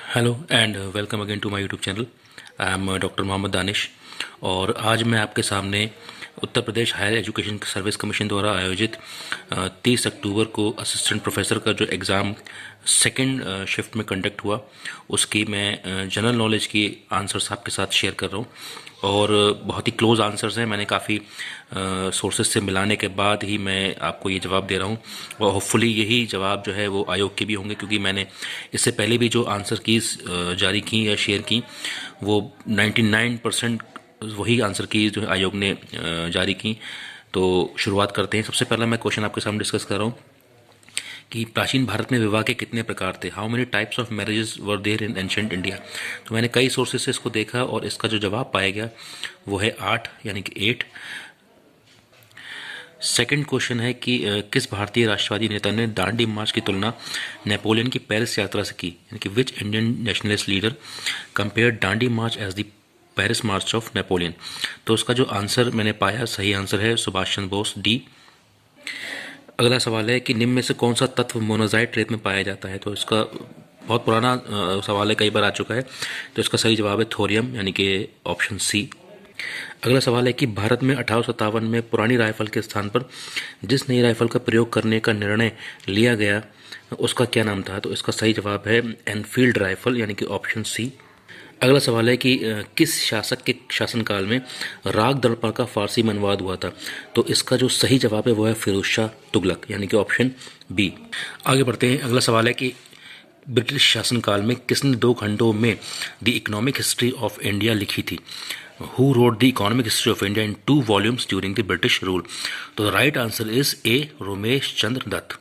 Hello and welcome again to my YouTube channel. I am doctor Mohammad Danish और आज मैं आपके सामने Uttar Pradesh higher education service commission द्वारा आयोजित 30 अक्टूबर को असिस्टेंट प्रोफेसर का जो एग्ज़ाम सेकंड शिफ्ट में कंडक्ट हुआ उसकी मैं जनरल नॉलेज की आंसर्स आपके साथ शेयर कर रहा हूँ और बहुत ही क्लोज आंसर्स हैं। मैंने काफ़ी सोर्सेज से मिलाने के बाद ही मैं आपको ये जवाब दे रहा हूँ और होपफुली यही जवाब जो है वो आयोग के भी होंगे, क्योंकि मैंने इससे पहले भी जो आंसर कीज़ जारी की या शेयर की वो 99% वही आंसर की जो आयोग ने जारी की। तो शुरुआत करते हैं। सबसे पहला मैं क्वेश्चन आपके सामने डिस्कस कर रहा हूँ कि प्राचीन भारत में विवाह के कितने प्रकार थे। How many types of marriages were there in ancient India. तो मैंने कई सोर्सेज से इसको देखा और इसका जो जवाब पाया गया वो है 8 यानी कि 8। सेकंड क्वेश्चन है कि किस भारतीय राष्ट्रवादी नेता ने दांडी मार्च की तुलना नेपोलियन की पेरिस यात्रा से की, यानी कि which Indian nationalist leader compare Dandi march as the Paris march of Napoleon. तो उसका जो आंसर मैंने पाया सही आंसर है सुभाष चंद्र बोस, डी। अगला सवाल है कि निम्न में से कौन सा तत्व मोनाजाइट रेत में पाया जाता है। तो इसका बहुत पुराना सवाल है, कई बार आ चुका है। तो इसका सही जवाब है थोरियम यानी कि ऑप्शन सी। अगला सवाल है कि भारत में 1857 में पुरानी राइफल के स्थान पर जिस नई राइफल का प्रयोग करने का निर्णय लिया गया उसका क्या नाम था। तो इसका सही जवाब है एनफील्ड राइफल यानी कि ऑप्शन सी। अगला सवाल है कि किस शासक के शासनकाल में राग दर्पण का फारसी में अनुवाद हुआ था। तो इसका जो सही जवाब है वो है फिरोज शाह तुगलक यानी कि ऑप्शन बी। आगे बढ़ते हैं। अगला सवाल है कि ब्रिटिश शासनकाल में किसने 2 खंडों में the economic history of India लिखी थी। Who wrote the economic history of India in 2 volumes during the British rule. तो the right answer is A Romesh Chandra Dutt.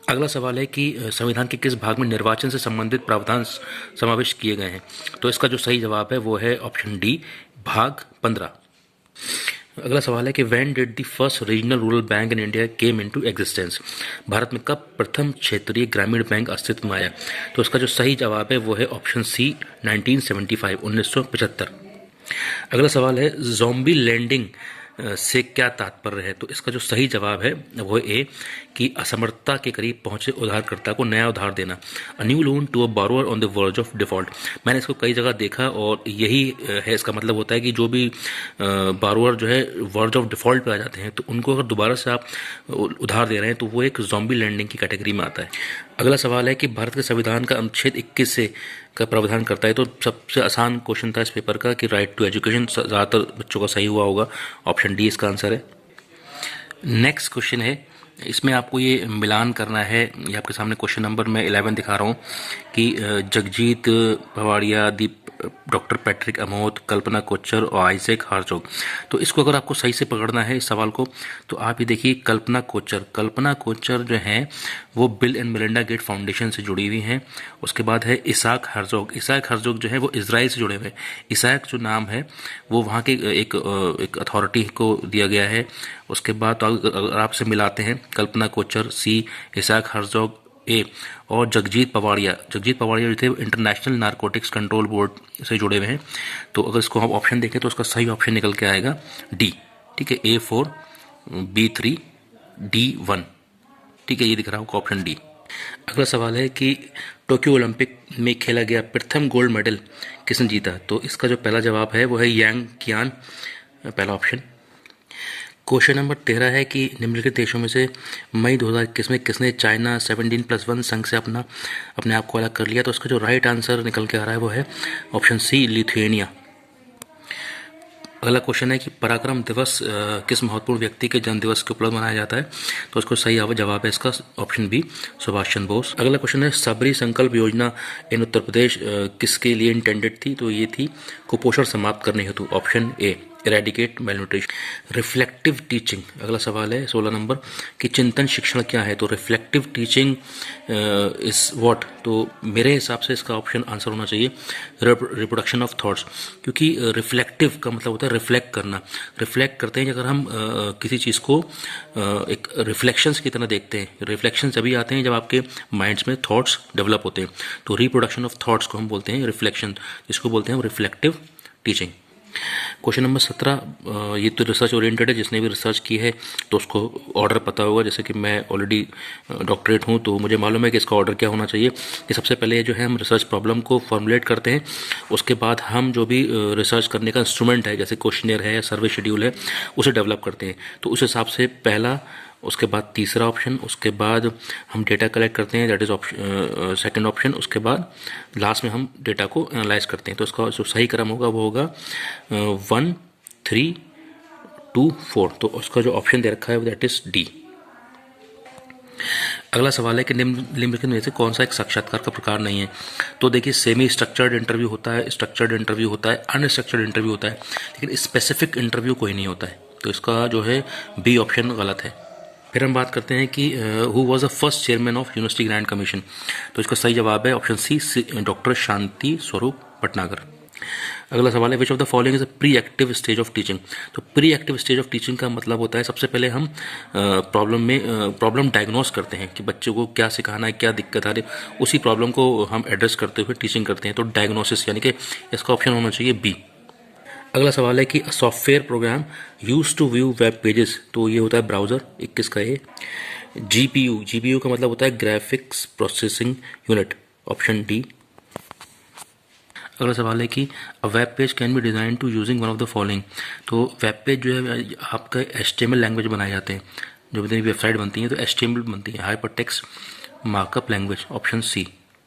अगला सवाल है कि संविधान के किस भाग में निर्वाचन से संबंधित प्रावधान समाविष्ट किए गए हैं। तो इसका जो सही जवाब है वो है ऑप्शन डी, भाग 15। अगला सवाल है कि when did the first regional rural bank in India came into existence. Bharat में कब प्रथम क्षेत्रीय ग्रामीण बैंक अस्तित्व में आया। तो इसका जो सही जवाब है वो है ऑप्शन सी, 1975, 1975। अगला सवाल है ज़ॉम्बी लैंडिंग से क्या तात्पर्य है। तो इसका जो सही जवाब है वो ए कि असमर्थता के करीब पहुंचे उधारकर्ता को नया उधार देना। A new loan to a borrower on the verge of default. मैंने इसको कई जगह देखा और यही है इसका मतलब होता है कि जो भी बोरोअर जो है वर्ज ऑफ डिफॉल्ट पे आ जाते हैं तो उनको अगर दोबारा से आप उधार दे रहे हैं तो वो एक ज़ॉम्बी लैंडिंग की कैटेगरी में आता है। अगला सवाल है कि भारत के संविधान का अनुच्छेद 21 से का प्रावधान करता है। तो सबसे आसान क्वेश्चन था इस पेपर का कि राइट टू एजुकेशन, ज़्यादातर बच्चों का सही हुआ होगा, ऑप्शन डी इसका आंसर है। नेक्स्ट क्वेश्चन है, इसमें आपको ये मिलान करना है। ये आपके सामने क्वेश्चन नंबर मैं 11 दिखा रहा हूँ कि जगजीत पवाड़िया, डॉक्टर पैट्रिक अमोद, कल्पना कोच्चर और आइजैक हार्जोग। तो इसको अगर आपको सही से पकड़ना है इस सवाल को तो आप ये देखिए कल्पना कोच्चर जो हैं वो Bill and Melinda Gates foundation से जुड़ी हुई हैं। उसके बाद है इसाक हर्जोग जो है वो इजराइल से जुड़े हुए हैं। इसाक जो नाम है वो वहाँ के एक अथॉरिटी को दिया गया है। उसके बाद तो अगर आपसे मिलाते हैं कल्पना कोच्चर सी, इसाक हर्जोग ए और जगजीत पवाड़िया जो थे इंटरनेशनल नारकोटिक्स कंट्रोल बोर्ड से जुड़े हुए हैं। तो अगर इसको हम ऑप्शन देखें तो उसका सही ऑप्शन निकल के आएगा डी। ठीक है, A4 B3 D1। ठीक है, ये दिख रहा है ऑप्शन डी। अगला सवाल है कि टोक्यो ओलंपिक में खेला गया प्रथम गोल्ड मेडल किसने जीता। तो इसका जो पहला जवाब है वो है यांग कियान, पहला ऑप्शन। क्वेश्चन नंबर 13 है कि निम्नलिखित देशों में से मई 2021 में किसने चाइना 17+1 संघ से अपने आप को अलग कर लिया। तो उसका जो राइट आंसर निकल के आ रहा है वो है ऑप्शन सी, लिथुएनिया। अगला क्वेश्चन है कि पराक्रम दिवस किस महत्वपूर्ण व्यक्ति के जन्म दिवस के उपलक्ष्य मनाया जाता है। तो उसको सही जवाब है इसका ऑप्शन बी, सुभाष चंद्र बोस। अगला क्वेश्चन है सबरी संकल्प योजना इन उत्तर प्रदेश किसके लिए इंटेंडेड थी। तो ये थी कुपोषण समाप्त करने हेतु, option A, eradicate malnutrition. Reflective teaching, अगला सवाल है 16 नंबर कि चिंतन शिक्षण क्या है। तो रिफ्लेक्टिव टीचिंग इज व्हाट। तो मेरे हिसाब से इसका ऑप्शन आंसर होना चाहिए रिप्रोडक्शन ऑफ थॉट्स, क्योंकि रिफ्लेक्टिव का मतलब होता है रिफ्लेक्ट करना। रिफ्लेक्ट करते हैं अगर हम किसी चीज़ को एक रिफ्लेक्शंस की तरह देखते हैं। रिफ्लेक्शंस अभी आते हैं जब आपके माइंड्स में थॉट्स डेवलप होते हैं। तो रिप्रोडक्शन ऑफ थॉट्स को हम बोलते हैं रिफ्लेक्शन, जिसको बोलते हैं रिफ्लेक्टिव टीचिंग। क्वेश्चन नंबर 17, ये तो रिसर्च ओरिएंटेड है, जिसने भी रिसर्च की है तो उसको ऑर्डर पता होगा। जैसे कि मैं ऑलरेडी डॉक्टरेट हूँ तो मुझे मालूम है कि इसका ऑर्डर क्या होना चाहिए कि सबसे पहले जो है हम रिसर्च प्रॉब्लम को फॉर्मुलेट करते हैं, उसके बाद हम जो भी रिसर्च करने का इंस्ट्रूमेंट है जैसे क्वेश्चनेयर है या सर्वे शेड्यूल है उसे डेवलप करते हैं। तो उस हिसाब से पहला, उसके बाद तीसरा ऑप्शन, उसके बाद हम डेटा कलेक्ट करते हैं, that is option second option, उसके बाद लास्ट में हम डेटा को एनालाइज करते हैं। तो इसका जो सही क्रम होगा वो होगा 1 3 2 4। तो उसका जो ऑप्शन दे रखा है दैट इज डी। अगला सवाल है कि निम्नलिखित में से कौन सा एक साक्षात्कार का प्रकार नहीं है। तो देखिए, सेमी स्ट्रक्चर्ड इंटरव्यू होता है, स्ट्रक्चर्ड इंटरव्यू होता है, अनस्ट्रक्चर्ड इंटरव्यू होता है, लेकिन स्पेसिफिक इंटरव्यू कोई नहीं होता है। तो इसका जो है बी ऑप्शन गलत है। फिर हम बात करते हैं कि who was the first chairman of university grant commission. तो इसका सही जवाब है option C, doctor Shanti Swarup Bhatnagar. अगला सवाल है which of the following is a pre active stage of teaching. तो pre active stage of teaching का मतलब होता है सबसे पहले हम प्रॉब्लम डायग्नोस करते हैं कि बच्चों को क्या सिखाना है, क्या दिक्कत आ रही है, उसी प्रॉब्लम को हम एड्रेस करते हुए टीचिंग करते हैं। तो डायग्नोसिस यानी कि इसका ऑप्शन होना चाहिए बी। अगला सवाल है कि software program use to view web pages. तो ये होता है ब्राउज़र, 21 का ए। जीपीयू का मतलब होता है graphics processing unit, option D. अगला सवाल है कि a web page can be design to using one of the following. तो वेब पेज जो है आपका HTML लैंग्वेज बनाए जाते हैं, जो भी वेबसाइट बनती है तो HTML बनती है, hyper text markup language, option C.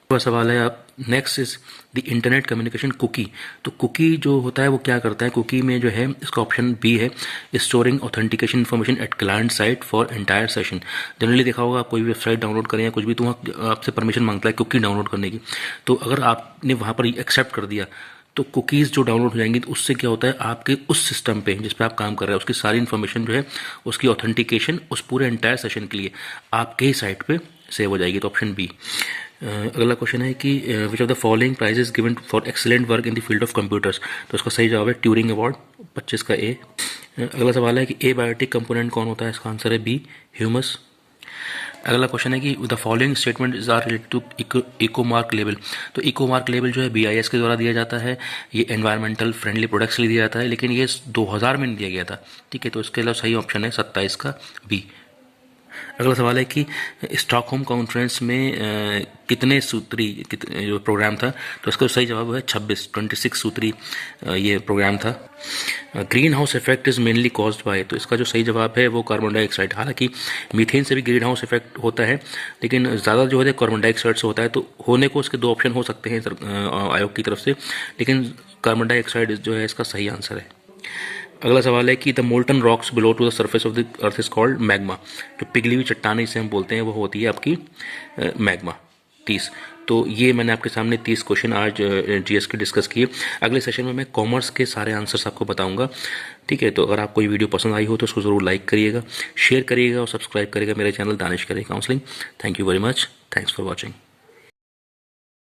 अगला सवाल है आप next is the internet communication cookie. तो कुकी जो होता है वो क्या करता है, कुकी में जो है इसका ऑप्शन बी है, storing authentication information at client site for entire session. Generally देखा होगा आप कोई भी वेबसाइट डाउनलोड करें या कुछ भी तो वहाँ आपसे परमिशन मांगता है कुकी डाउनलोड करने की। तो अगर आपने वहाँ पर एक्सेप्ट कर दिया तो कुकीज़ जो डाउनलोड हो जाएंगी तो उससे क्या होता है आपके उस सिस्टम पे जिस पे आप काम कर रहे हैं उसकी सारी इन्फॉर्मेशन जो है उसकी ऑथेंटिकेशन उस पूरे एंटायर सेशन के लिए आपके ही साइट पे सेव हो जाएगी। तो ऑप्शन बी। अगला क्वेश्चन है कि which of the following prizes given for excellent work in the field of computers. तो इसका सही जवाब है ट्यूरिंग अवार्ड, 25 का ए। अगला सवाल है कि एबायोटिक कंपोनेंट कौन होता है, इसका आंसर है बी, ह्यूमस। अगला क्वेश्चन है कि the following statement is are related to eco mark level. तो इको मार्क लेवल जो है BIS के द्वारा दिया जाता है, ये एनवायरमेंटल फ्रेंडली प्रोडक्ट्स के लिए दिया जाता है, लेकिन ये 2000 में नहीं दिया गया था। ठीक है, तो इसके अलावा सही ऑप्शन है 27 का बी। अगला सवाल है कि स्टॉकहोम कॉन्फ्रेंस में कितने सूत्री जो प्रोग्राम था। तो इसका सही जवाब है 26 सूत्री ये प्रोग्राम था। Green house effect is mainly caused by. तो इसका जो सही जवाब है वो कार्बन डाइऑक्साइड। हालांकि मीथेन से भी ग्रीन हाउस इफेक्ट होता है, लेकिन ज़्यादा जो है कार्बन डाइऑक्साइड से होता है। तो होने को इसके दो ऑप्शन हो सकते हैं आयोग की तरफ से, लेकिन कार्बन डाइऑक्साइड जो है इसका सही आंसर है। अगला सवाल है कि the molten rocks below to the surface of the earth is called magma. जो पिघली हुई चट्टानें इसे हम बोलते हैं वो होती है आपकी मैग्मा। 30। तो ये मैंने आपके सामने 30 क्वेश्चन आज GS के डिस्कस किए। अगले सेशन में मैं कॉमर्स के सारे आंसर्स आपको बताऊंगा। ठीक है, तो अगर आपको ये वीडियो पसंद आई हो तो उसको ज़रूर लाइक करिएगा, शेयर करिएगा और सब्सक्राइब करिएगा मेरे चैनल दानिश करिए counselling. Thank you very much, thanks for watching.